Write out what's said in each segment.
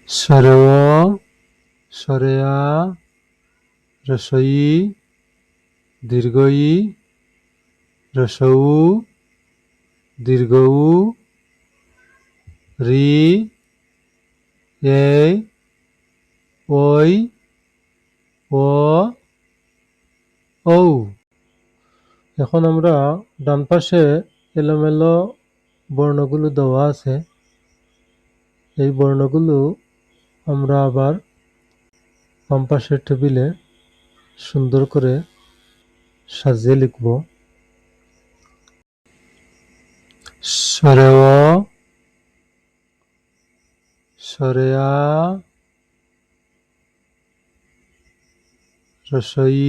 সরেও, সরেয়া, রসই, দীর্ঘই, রসৌ, দীর্ঘউ, রি, এ, ওই, ও, ঔ। এখন আমরা ডান পাশে এলোমেলো বর্ণগুলো দেওয়া আছে, এই বর্ণগুলো আমরা আবার বাম পাশের টেবিলে সুন্দর করে সাজিয়ে লিখব। সরেও, সরেয়া, রসই,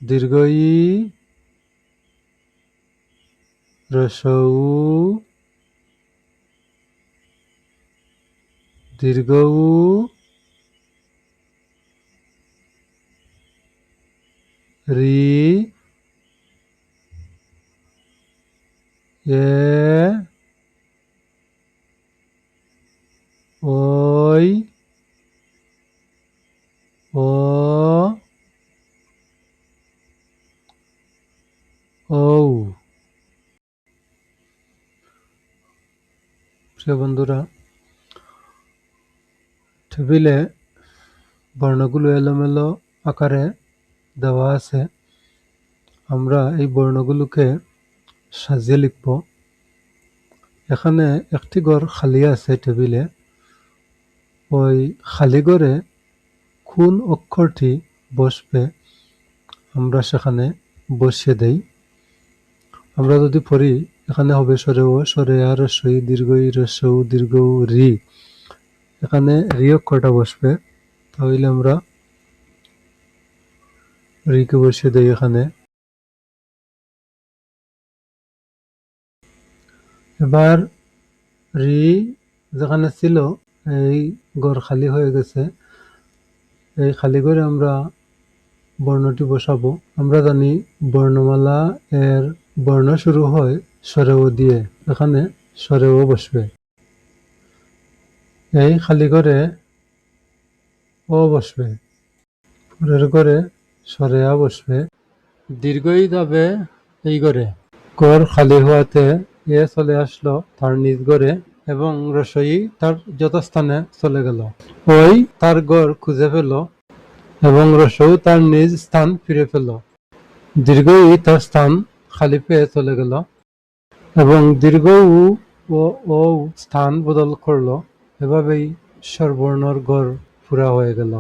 দীর্ঘই, রসৌ, দীর্ঘউ, রি, এ, ওই, ও, ঔ। প্রিয় বন্ধুরা, টেবিলে বর্ণগুলো এলোমেলো আকারে দেওয়া আছে, আমরা এই বর্ণগুলোকে সাজিয়ে লিখব। এখানে একটি ঘর খালি আছে টেবিলে, ওই খালি ঘরে কোন অক্ষরটি বসবে আমরা সেখানে বসিয়ে দেই। আমরা যদি পড়ি, এখানে হবে সরেও, সরেয়া, রসই, দীর্ঘই, রসৌ, দীর্ঘউ, রি। এখানে রি অক্ষরটা বসবে, তাহলে আমরা রিকে বসিয়ে দেই এখানে। এবার রি যেখানে ছিল এই ঘর খালি হয়ে গেছে, এই খালি ঘরে আমরা বর্ণটি বসাবো। আমরা জানি বর্ণমালা এর বর্ণ শুরু হয় সরেও দিয়ে, এখানে সরেও বসবে। এই খালি ঘরে ও বসবে, পরের ঘরে সরেয়া বসবে, দীর্ঘই যাবে এই ঘরে। ঘর খালি হওয়াতে এ চলে আসলো তার নিজ ঘরে এবং রসই তার যথাস্থানে চলে গেল। ওই তার ঘর খুঁজে পেল এবং রসৌ তার নিজ স্থান ফিরে পেল। দীর্ঘই তার স্থান খালি পেয়ে চলে গেল এবং দীর্ঘ ও স্থান বদল করলো। এভাবেই স্বরবর্ণর গড় পুরা হয়ে গেল।